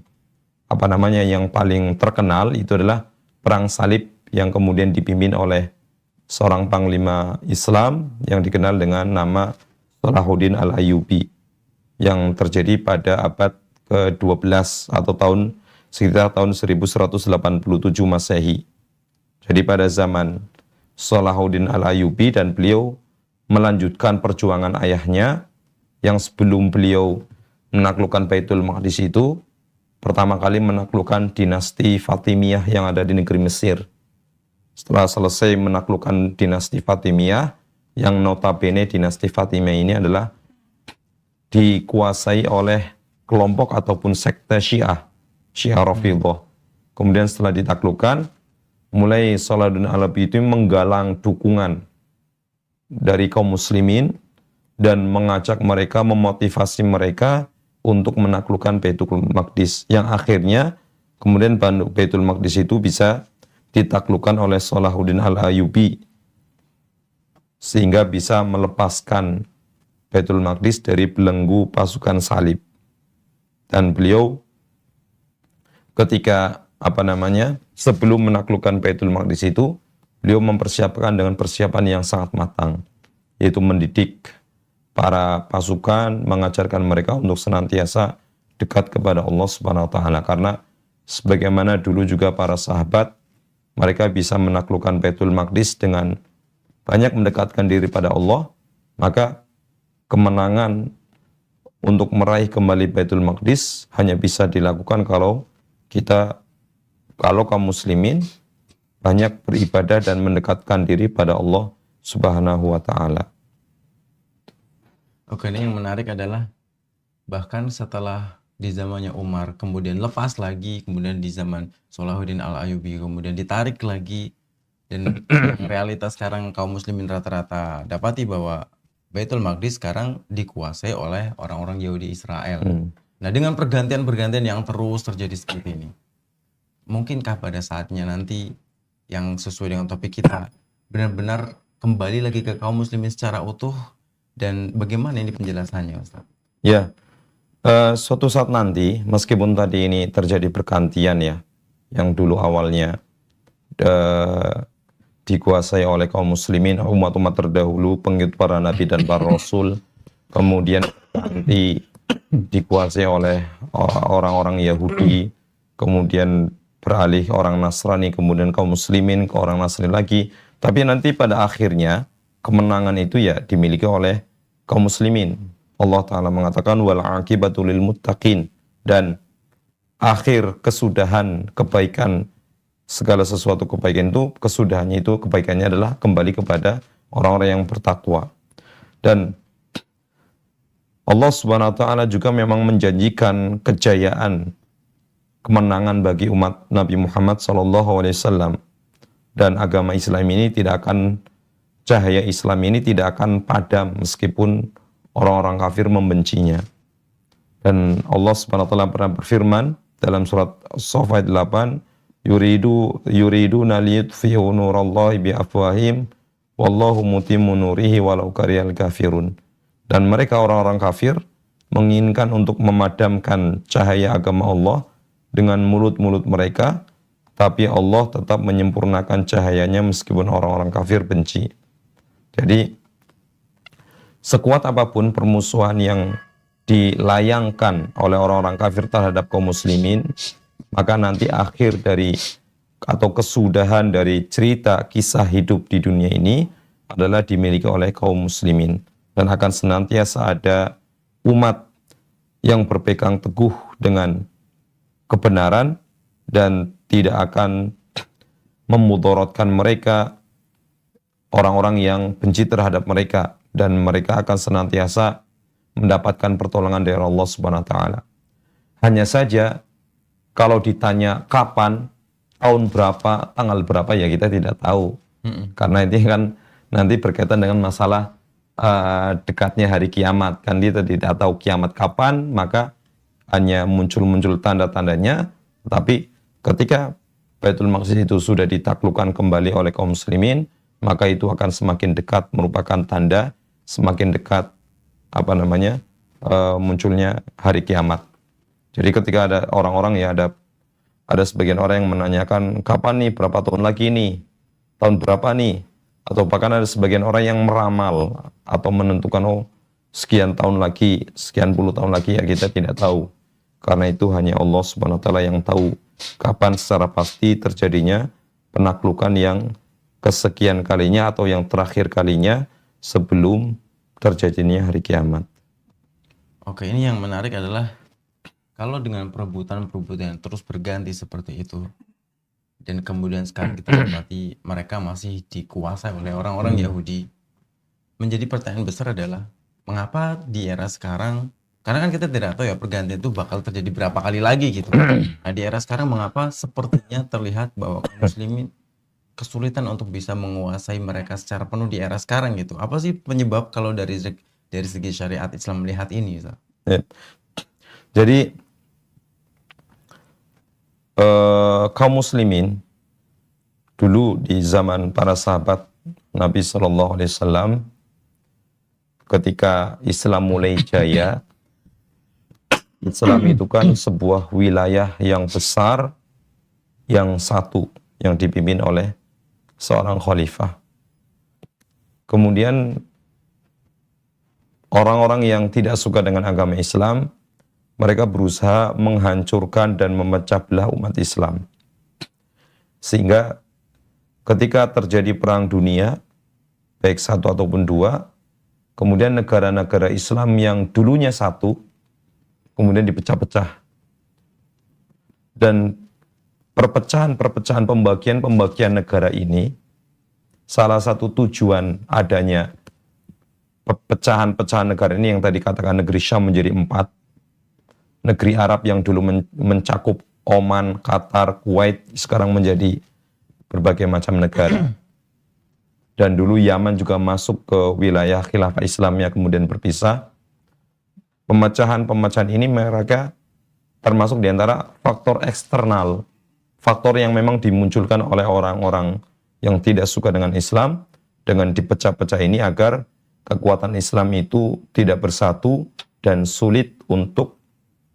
yang paling terkenal itu adalah Perang Salib yang kemudian dipimpin oleh seorang panglima Islam yang dikenal dengan nama Salahuddin Al-Ayyubi, yang terjadi pada abad ke-12 atau sekitar tahun 1187 Masehi. Jadi pada zaman Salahuddin Al-Ayyubi, dan beliau melanjutkan perjuangan ayahnya yang sebelum beliau menaklukkan Baitul Maqdis itu pertama kali menaklukkan dinasti Fatimiyah yang ada di negeri Mesir. Setelah selesai menaklukkan dinasti Fatimiyah, yang notabene dinasti Fatimiyah ini adalah dikuasai oleh kelompok ataupun sekte Syiah Rafidhah. Kemudian setelah ditaklukkan, mulai Salahuddin Al-Ayyubi itu menggalang dukungan dari kaum muslimin dan mengajak mereka, memotivasi mereka untuk menaklukkan Baitul Maqdis, yang akhirnya kemudian Baitul Maqdis itu bisa ditaklukkan oleh Salahuddin Al-Ayyubi sehingga bisa melepaskan Baitul Maqdis dari belenggu pasukan salib. Dan beliau ketika sebelum menaklukkan Baitul Maqdis itu, beliau mempersiapkan dengan persiapan yang sangat matang, yaitu mendidik para pasukan, mengajarkan mereka untuk senantiasa dekat kepada Allah Subhanahu wa taala, karena sebagaimana dulu juga para sahabat, mereka bisa menaklukkan Baitul Maqdis dengan banyak mendekatkan diri pada Allah, maka kemenangan untuk meraih kembali Baitul Maqdis hanya bisa dilakukan kalau kaum muslimin banyak beribadah dan mendekatkan diri pada Allah Subhanahu wa taala. Oke, ini yang menarik adalah bahkan setelah di zamannya Umar, kemudian lepas lagi, kemudian di zaman Salahuddin Al-Ayyubi, kemudian ditarik lagi, dan realitas sekarang kaum muslimin rata-rata dapati bahwa Baitul Maqdis sekarang dikuasai oleh orang-orang Yahudi Israel. Nah, dengan pergantian-pergantian yang terus terjadi seperti ini, mungkinkah pada saatnya nanti yang sesuai dengan topik kita benar-benar kembali lagi ke kaum muslimin secara utuh, dan bagaimana ini penjelasannya, Ustaz? Ya, suatu saat nanti, meskipun tadi ini terjadi pergantian ya, yang dulu awalnya dikuasai oleh kaum muslimin, umat-umat terdahulu, pengikut para nabi dan para rasul, kemudian nanti dikuasai oleh orang-orang Yahudi, kemudian beralih orang Nasrani, kemudian kaum muslimin ke orang Nasrani lagi. Tapi nanti pada akhirnya kemenangan itu ya dimiliki oleh kaum muslimin. Allah Ta'ala mengatakan wal aqibatu lil muttaqin, dan akhir kesudahan kebaikan, segala sesuatu kebaikan itu, kesudahannya itu, kebaikannya adalah kembali kepada orang-orang yang bertakwa. Dan Allah Subhanahu wa Ta'ala juga memang menjanjikan kejayaan, kemenangan bagi umat Nabi Muhammad SAW, dan agama Islam ini tidak akan, cahaya Islam ini tidak akan padam meskipun orang-orang kafir membencinya. Dan Allah Subhanahu wa Ta'ala pernah berfirman dalam surat As-Saff ayat 8, yuriduna liyutfi'u nurallahi biafwahim wallahu mutimmu nurihi walau karihal kafirun. Dan mereka orang-orang kafir menginginkan untuk memadamkan cahaya agama Allah dengan mulut-mulut mereka, tapi Allah tetap menyempurnakan cahayanya meskipun orang-orang kafir benci. Jadi sekuat apapun permusuhan yang dilayangkan oleh orang-orang kafir terhadap kaum muslimin, maka nanti akhir dari atau kesudahan dari cerita kisah hidup di dunia ini adalah dimiliki oleh kaum muslimin, dan akan senantiasa ada umat yang berpegang teguh dengan kebenaran dan tidak akan memudaratkan mereka orang-orang yang benci terhadap mereka, dan mereka akan senantiasa mendapatkan pertolongan dari Allah Subhanahu wa Ta'ala. Hanya saja kalau ditanya kapan, tahun berapa, tanggal berapa, ya kita tidak tahu. Karena ini kan nanti berkaitan dengan masalah dekatnya hari kiamat. Kan kita tidak tahu kiamat kapan, maka hanya muncul-muncul tanda-tandanya. Tapi ketika Baitul Maqdis itu sudah ditaklukkan kembali oleh kaum muslimin, maka itu akan semakin dekat, merupakan tanda semakin dekat munculnya hari kiamat. Jadi ketika ada orang-orang, ya ada sebagian orang yang menanyakan kapan nih, berapa tahun lagi nih, tahun berapa nih, atau bahkan ada sebagian orang yang meramal atau menentukan sekian tahun lagi, sekian puluh tahun lagi, ya kita tidak tahu. Karena itu hanya Allah Subhanahu wa Ta'ala yang tahu kapan secara pasti terjadinya penaklukan yang kesekian kalinya atau yang terakhir kalinya sebelum terjadinya hari kiamat. Oke, ini yang menarik adalah kalau dengan perebutan-perebutan yang terus berganti seperti itu, dan kemudian sekarang kita dapati mereka masih dikuasai oleh orang-orang Yahudi, menjadi pertanyaan besar adalah mengapa di era sekarang, karena kan kita tidak tahu ya pergantian itu bakal terjadi berapa kali lagi gitu. Nah di era sekarang mengapa sepertinya terlihat bahwa kaum muslimin kesulitan untuk bisa menguasai mereka secara penuh di era sekarang gitu. Apa sih penyebab kalau dari segi syariat Islam melihat ini? Ya. Jadi kaum muslimin dulu di zaman para sahabat Nabi SAW, ketika Islam mulai jaya, Islam itu kan sebuah wilayah yang besar, yang satu, yang dipimpin oleh seorang khalifah. Kemudian orang-orang yang tidak suka dengan agama Islam, mereka berusaha menghancurkan dan memecah belah umat Islam. Sehingga ketika terjadi perang dunia, baik satu ataupun dua, kemudian negara-negara Islam yang dulunya satu, kemudian dipecah-pecah. Dan perpecahan-perpecahan, pembagian negara ini, salah satu tujuan adanya pecahan-pecahan negara ini yang tadi katakan negeri Syam menjadi 4, negeri Arab yang dulu mencakup Oman, Qatar, Kuwait, sekarang menjadi berbagai macam negara. Dan dulu Yaman juga masuk ke wilayah khilafah Islamnya, kemudian berpisah. Pemecahan-pemecahan ini mereka termasuk diantara faktor eksternal, faktor yang memang dimunculkan oleh orang-orang yang tidak suka dengan Islam, dengan dipecah-pecah ini agar kekuatan Islam itu tidak bersatu dan sulit untuk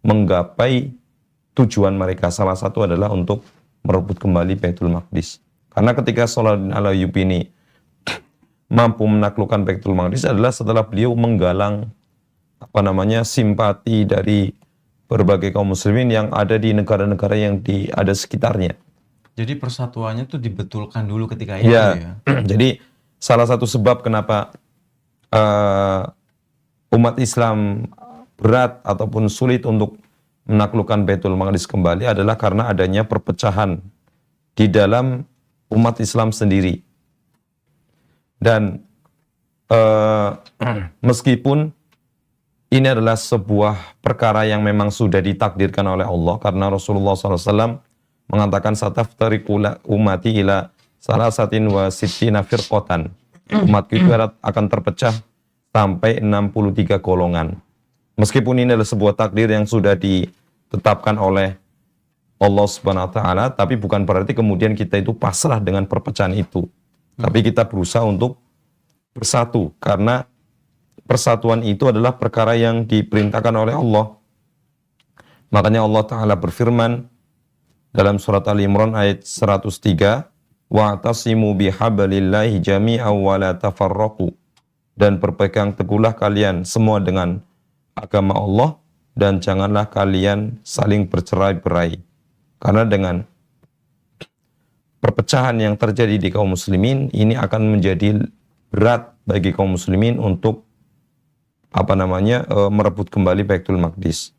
menggapai tujuan mereka. Salah satu adalah untuk merebut kembali Baitul Maqdis. Karena ketika Salahuddin Al-Ayyubi ini mampu menaklukkan Baitul Maqdis adalah setelah beliau menggalang simpati dari berbagai kaum muslimin yang ada di negara-negara yang ada sekitarnya. Jadi persatuannya tuh dibetulkan dulu ketika itu Ya, ya. jadi salah satu sebab kenapa umat Islam berat ataupun sulit untuk menaklukkan Baitul Maqdis kembali adalah karena adanya perpecahan di dalam umat Islam sendiri. Dan meskipun ini adalah sebuah perkara yang memang sudah ditakdirkan oleh Allah, karena Rasulullah SAW mengatakan sataftariqu ummati ila salasatin wa sittina firqatan. Umatku itu akan terpecah sampai 63 golongan. Meskipun ini adalah sebuah takdir yang sudah ditetapkan oleh Allah Subhanahu wa taala, tapi bukan berarti kemudian kita itu pasrah dengan perpecahan itu. Tapi kita berusaha untuk bersatu, karena persatuan itu adalah perkara yang diperintahkan oleh Allah. Makanya Allah Ta'ala berfirman dalam surat Al-Imran ayat 103, wa'tasimu bihablillahi jami'an wa la tafarraqu, dan berpegang teguhlah kalian semua dengan agama Allah dan janganlah kalian saling bercerai-berai. Karena dengan perpecahan yang terjadi di kaum muslimin ini akan menjadi berat bagi kaum muslimin untuk merebut kembali Baitul Maqdis.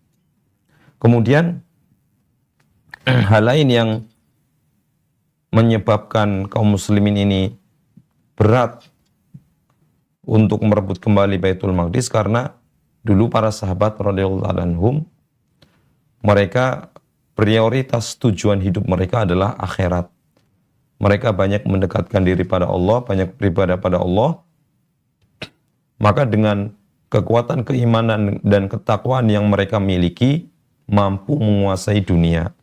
Kemudian hal lain yang menyebabkan kaum muslimin ini berat untuk merebut kembali Baitul Maqdis karena dulu para sahabat radhiyallahu anhum, mereka prioritas tujuan hidup mereka adalah akhirat. Mereka banyak mendekatkan diri pada Allah, banyak beribadah pada Allah. Maka dengan kekuatan keimanan dan ketakwaan yang mereka miliki, mampu menguasai dunia.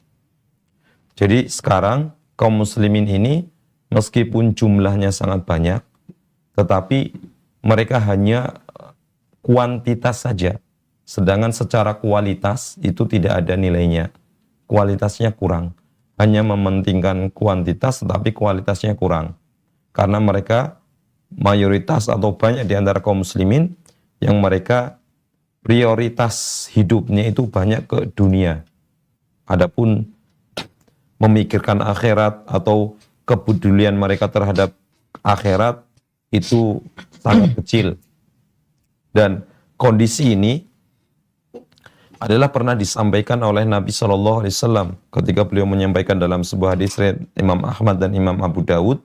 Jadi sekarang kaum muslimin ini meskipun jumlahnya sangat banyak, tetapi mereka hanya kuantitas saja. Sedangkan secara kualitas itu tidak ada nilainya. Kualitasnya kurang. Hanya mementingkan kuantitas tetapi kualitasnya kurang. Karena mereka mayoritas atau banyak di antara kaum muslimin yang mereka prioritas hidupnya itu banyak ke dunia. Adapun memikirkan akhirat atau kepedulian mereka terhadap akhirat itu sangat kecil. Dan kondisi ini adalah pernah disampaikan oleh Nabi SAW ketika beliau menyampaikan dalam sebuah hadis riwayat Imam Ahmad dan Imam Abu Dawud.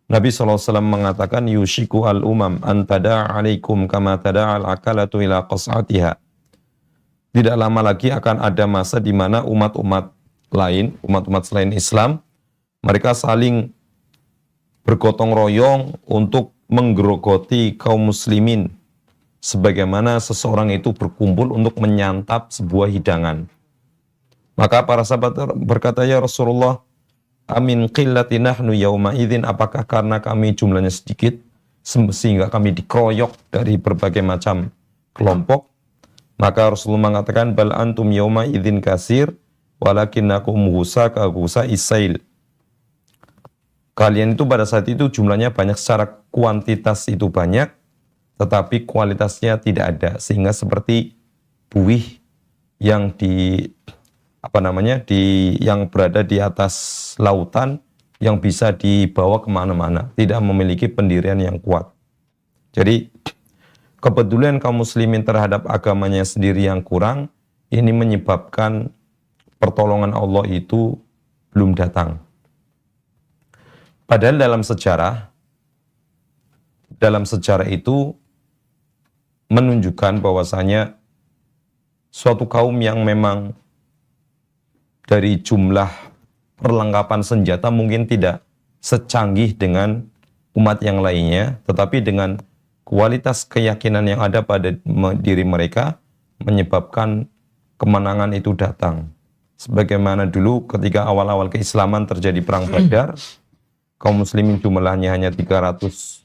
Nabi SAW mengatakan, yushiku al-umam an tada'a alaikum kama tada'al akalatu ila qas'atiha. Tidak lama lagi akan ada masa di mana umat-umat selain Islam, mereka saling bergotong royong untuk menggerogoti kaum muslimin, sebagaimana seseorang itu berkumpul untuk menyantap sebuah hidangan. Maka para sahabat berkata, ya Rasulullah, amin qillati nahnu yauma idzin, apakah karena kami jumlahnya sedikit sehingga kami dikeroyok dari berbagai macam kelompok? Maka Rasulullah mengatakan, bal antum yauma idzin kasir walakinnakum husa ka husa isail. Kalian itu pada saat itu jumlahnya banyak, secara kuantitas itu banyak, tetapi kualitasnya tidak ada, sehingga seperti buih yang yang berada di atas lautan yang bisa dibawa kemana-mana, tidak memiliki pendirian yang kuat. Jadi kepedulian kaum muslimin terhadap agamanya sendiri yang kurang, ini menyebabkan pertolongan Allah itu belum datang. Padahal dalam sejarah itu menunjukkan bahwasanya suatu kaum yang memang dari jumlah perlengkapan senjata mungkin tidak secanggih dengan umat yang lainnya, tetapi dengan kualitas keyakinan yang ada pada diri mereka menyebabkan kemenangan itu datang. Sebagaimana dulu ketika awal-awal keislaman terjadi perang Badar, kaum muslimin jumlahnya hanya 313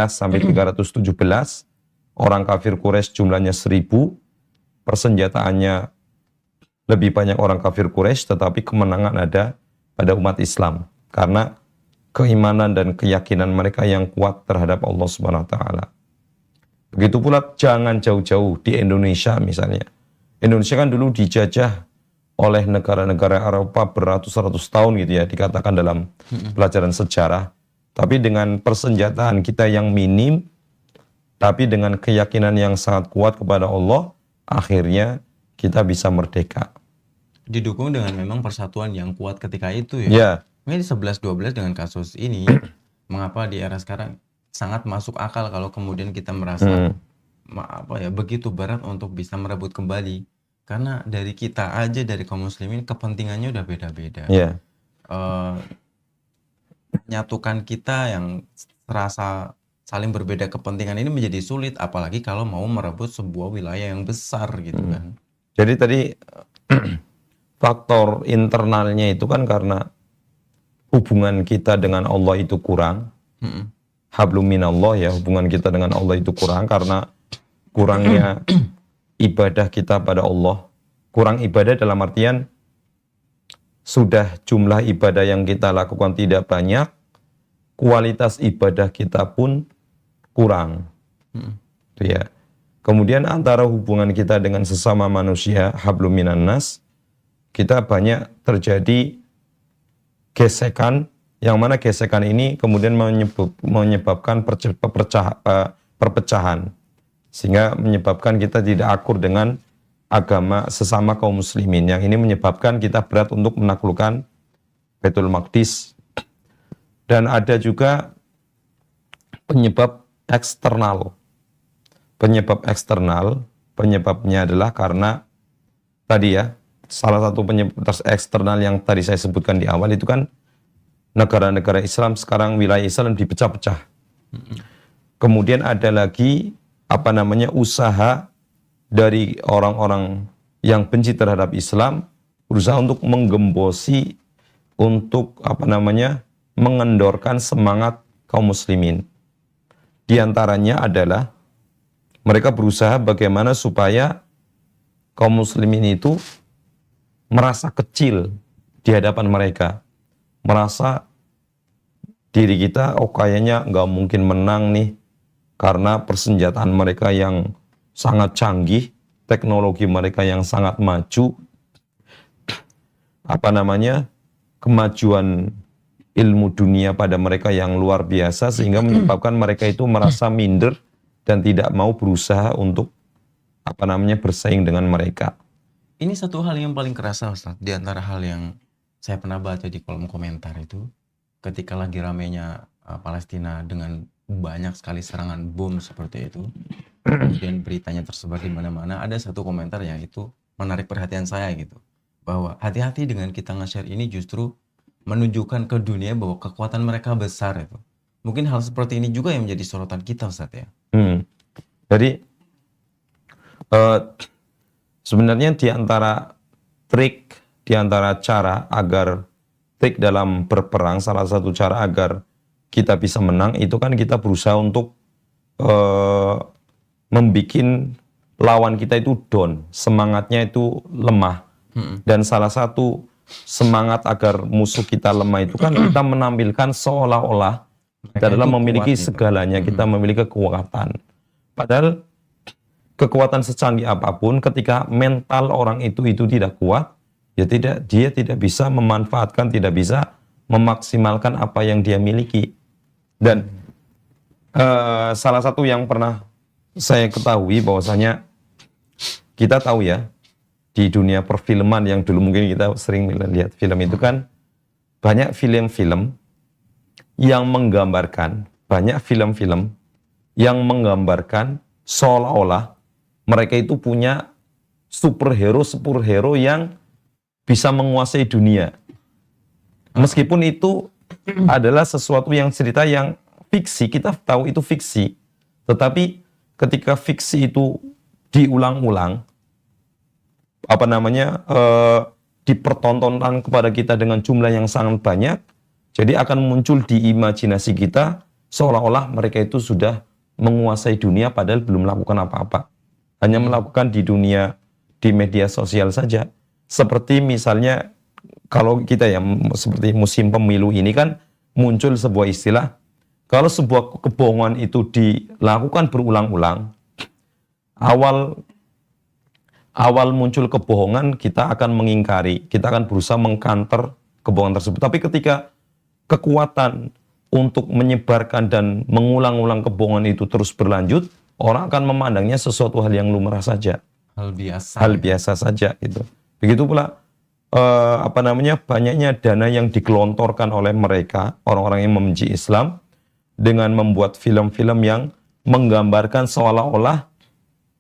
sampai 317, orang kafir Quraisy jumlahnya 1000, persenjataannya lebih banyak orang kafir Quraisy, tetapi kemenangan ada pada umat Islam. karena keimanan dan keyakinan mereka yang kuat terhadap Allah Subhanahu wa taala. Begitu pula jangan jauh-jauh di Indonesia misalnya. Indonesia kan dulu dijajah oleh negara-negara Eropa beratus-ratus tahun gitu ya, dikatakan dalam pelajaran sejarah. Tapi dengan persenjataan kita yang minim, tapi dengan keyakinan yang sangat kuat kepada Allah, akhirnya kita bisa merdeka. Didukung dengan memang persatuan yang kuat ketika itu ya. Ya, Mungkin di 11-12 dengan kasus ini, mengapa di era sekarang sangat masuk akal kalau kemudian kita merasa begitu berat untuk bisa merebut kembali. Karena dari kita aja, dari kaum muslimin, kepentingannya udah beda-beda. ya, Menyatukan kita yang terasa saling berbeda kepentingan ini menjadi sulit, apalagi kalau mau merebut sebuah wilayah yang besar gitu kan. Jadi tadi faktor internalnya itu kan karena hubungan kita dengan Allah itu kurang. Hablum minallah ya, hubungan kita dengan Allah itu kurang karena kurangnya ibadah kita pada Allah. Kurang ibadah dalam artian sudah jumlah ibadah yang kita lakukan tidak banyak, kualitas ibadah kita pun kurang. Itu ya. Kemudian antara hubungan kita dengan sesama manusia, hablum minan nas, kita banyak terjadi gesekan, yang mana gesekan ini kemudian menyebabkan perpecahan, sehingga menyebabkan kita tidak akur dengan agama sesama kaum muslimin. Yang ini menyebabkan kita berat untuk menaklukkan Baitul Maqdis. Dan ada juga penyebab eksternal. Penyebabnya adalah karena tadi ya, salah satu penyebab eksternal yang tadi saya sebutkan di awal itu kan negara-negara Islam sekarang wilayah Islam dipecah-pecah. Kemudian ada lagi usaha dari orang-orang yang benci terhadap Islam berusaha untuk menggembosi, untuk mengendorkan semangat kaum muslimin. Di antaranya adalah mereka berusaha bagaimana supaya kaum muslimin itu merasa kecil di hadapan mereka. Merasa diri kita, kayaknya nggak mungkin menang nih, karena persenjataan mereka yang sangat canggih, teknologi mereka yang sangat maju, kemajuan ilmu dunia pada mereka yang luar biasa, sehingga menyebabkan mereka itu merasa minder dan tidak mau berusaha untuk bersaing dengan mereka. Ini satu hal yang paling kerasa Ustaz, di antara hal yang saya pernah baca di kolom komentar itu, ketika lagi ramainya Palestina dengan banyak sekali serangan bom seperti itu, kemudian beritanya tersebar di mana-mana, ada satu komentar yang itu menarik perhatian saya gitu, bahwa hati-hati dengan kita nge-share ini justru menunjukkan ke dunia bahwa kekuatan mereka besar itu. Mungkin hal seperti ini juga yang menjadi sorotan kita Ustaz ya. Jadi sebenarnya di antara cara agar trik dalam berperang, salah satu cara agar kita bisa menang itu kan kita berusaha untuk membikin lawan kita itu down, semangatnya itu lemah. Dan salah satu semangat agar musuh kita lemah itu kan kita menampilkan seolah-olah kita adalah memiliki segalanya, kita memiliki kekuatan. Padahal kekuatan secanggih apapun, ketika mental orang itu tidak kuat, ya dia tidak bisa memanfaatkan, tidak bisa memaksimalkan apa yang dia miliki. Dan salah satu yang pernah saya ketahui bahwasanya kita tahu ya, di dunia perfilman yang dulu mungkin kita sering lihat film itu kan, banyak film-film yang menggambarkan, seolah-olah mereka itu punya superhero yang bisa menguasai dunia. Meskipun itu adalah sesuatu yang cerita yang fiksi, kita tahu itu fiksi. Tetapi ketika fiksi itu diulang-ulang, dipertontonkan kepada kita dengan jumlah yang sangat banyak, jadi akan muncul di imajinasi kita seolah-olah mereka itu sudah menguasai dunia padahal belum melakukan apa-apa. Hanya melakukan di dunia, di media sosial saja. Seperti misalnya kalau kita ya seperti musim pemilu ini kan muncul sebuah istilah, kalau sebuah kebohongan itu dilakukan berulang-ulang, awal muncul kebohongan kita akan mengingkari, kita akan berusaha mengkanter kebohongan tersebut. Tapi ketika kekuatan untuk menyebarkan dan mengulang-ulang kebohongan itu terus berlanjut, orang akan memandangnya sesuatu hal yang lumrah saja, hal biasa saja gitu. Begitu pula banyaknya dana yang digelontorkan oleh mereka, orang-orang yang membenci Islam, dengan membuat film-film yang menggambarkan seolah-olah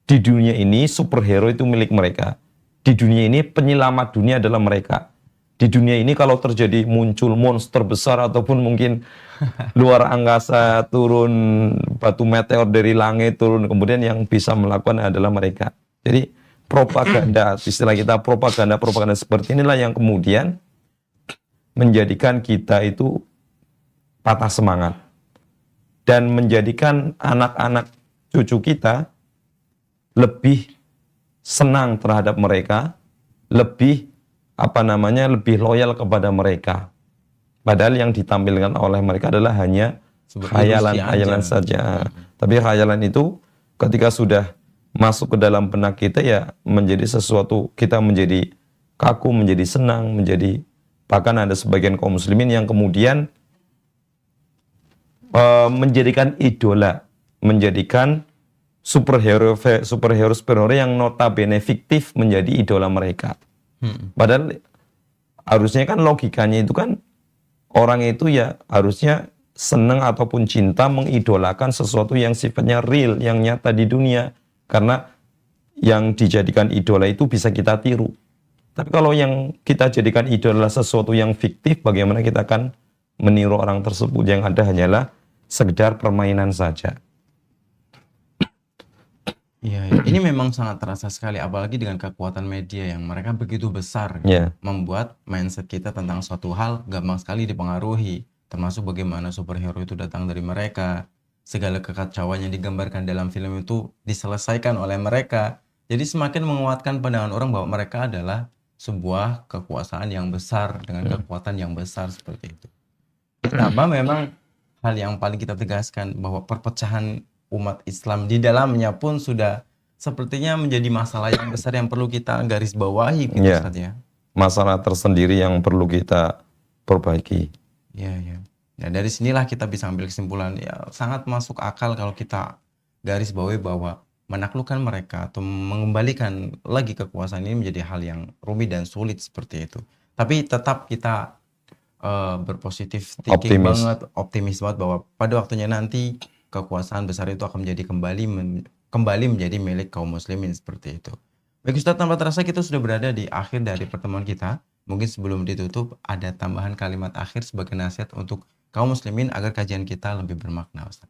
di dunia ini superhero itu milik mereka. Di dunia ini penyelamat dunia adalah mereka. Di dunia ini kalau terjadi muncul monster besar ataupun mungkin luar angkasa turun batu meteor dari langit turun, kemudian yang bisa melakukan adalah mereka. Jadi propaganda, istilah kita propaganda seperti inilah yang kemudian menjadikan kita itu patah semangat dan menjadikan anak-anak cucu kita lebih senang terhadap mereka, lebih lebih loyal kepada mereka. Padahal yang ditampilkan oleh mereka adalah hanya khayalan saja. Tapi khayalan itu ketika sudah masuk ke dalam benak kita ya menjadi sesuatu, kita menjadi kaku, menjadi senang, bahkan ada sebagian kaum muslimin yang kemudian menjadikan idola, menjadikan superhero yang notabene fiktif menjadi idola mereka. Padahal harusnya kan logikanya itu kan orang itu ya harusnya senang ataupun cinta mengidolakan sesuatu yang sifatnya real, yang nyata di dunia. Karena yang dijadikan idola itu bisa kita tiru. Tapi kalau yang kita jadikan idola sesuatu yang fiktif, bagaimana kita akan meniru orang tersebut? Yang ada hanyalah sekedar permainan saja. Iya, ini memang sangat terasa sekali, apalagi dengan kekuatan media yang mereka begitu besar, membuat mindset kita tentang suatu hal gampang sekali dipengaruhi, termasuk bagaimana superhero itu datang dari mereka, segala kekacauan yang digambarkan dalam film itu diselesaikan oleh mereka, jadi semakin menguatkan pandangan orang bahwa mereka adalah sebuah kekuasaan yang besar dengan kekuatan yang besar seperti itu. Kenapa memang hal yang paling kita tegaskan bahwa perpecahan umat Islam di dalamnya pun sudah sepertinya menjadi masalah yang besar yang perlu kita garis bawahi gitu, Ustaz, ya. Masalah tersendiri yang perlu kita perbaiki. Iya. Nah, dari sinilah kita bisa ambil kesimpulan ya sangat masuk akal kalau kita garis bawahi bahwa menaklukkan mereka atau mengembalikan lagi kekuasaan ini menjadi hal yang rumit dan sulit seperti itu. Tapi tetap kita berpositif thinking banget, optimis banget bahwa pada waktunya nanti kekuasaan besar itu akan menjadi kembali menjadi milik kaum muslimin seperti itu. Baik Ustaz, tanpa terasa kita sudah berada di akhir dari pertemuan kita. Mungkin sebelum ditutup ada tambahan kalimat akhir sebagai nasihat untuk kaum muslimin agar kajian kita lebih bermakna, Ustaz.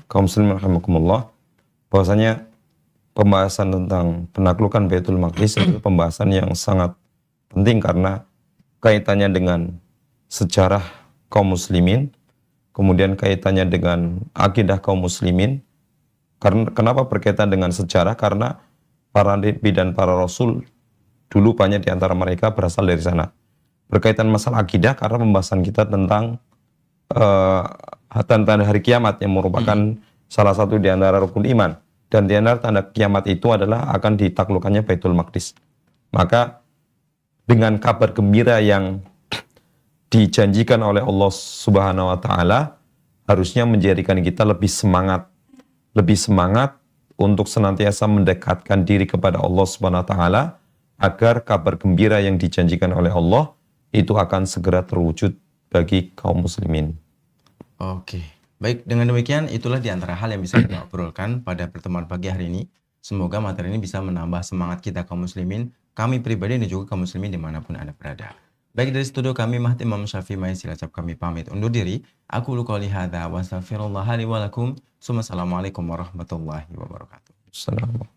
Kaum muslimin rahimakumullah, bahwasanya pembahasan tentang penaklukan Baitul Maqdis itu pembahasan yang sangat penting karena kaitannya dengan sejarah kaum muslimin, kemudian kaitannya dengan akidah kaum muslimin. Kenapa berkaitan dengan sejarah? Karena para nabi dan para rasul dulu banyak di antara mereka berasal dari sana. Berkaitan masalah akidah karena pembahasan kita tentang tanda hari kiamat yang merupakan salah satu di antara rukun iman. Dan di antara tanda kiamat itu adalah akan ditaklukkannya Baitul Maqdis. Maka dengan kabar gembira yang dijanjikan oleh Allah Subhanahu wa taala harusnya menjadikan kita lebih semangat untuk senantiasa mendekatkan diri kepada Allah Subhanahu wa taala agar kabar gembira yang dijanjikan oleh Allah itu akan segera terwujud bagi kaum muslimin. Oke. Baik, dengan demikian itulah di antara hal yang bisa kita obrolkan pada pertemuan pagi hari ini. Semoga materi ini bisa menambah semangat kita kaum muslimin, kami pribadi dan juga kaum muslimin dimanapun Anda berada. Baik, dari studio kami Mahdi Imam Syafi'i Cilacap kami pamit undur diri. Aku qouli hadza wa astaghfirullah li wa lakum. Assalamualaikum warahmatullahi wabarakatuh. Assalamualaikum.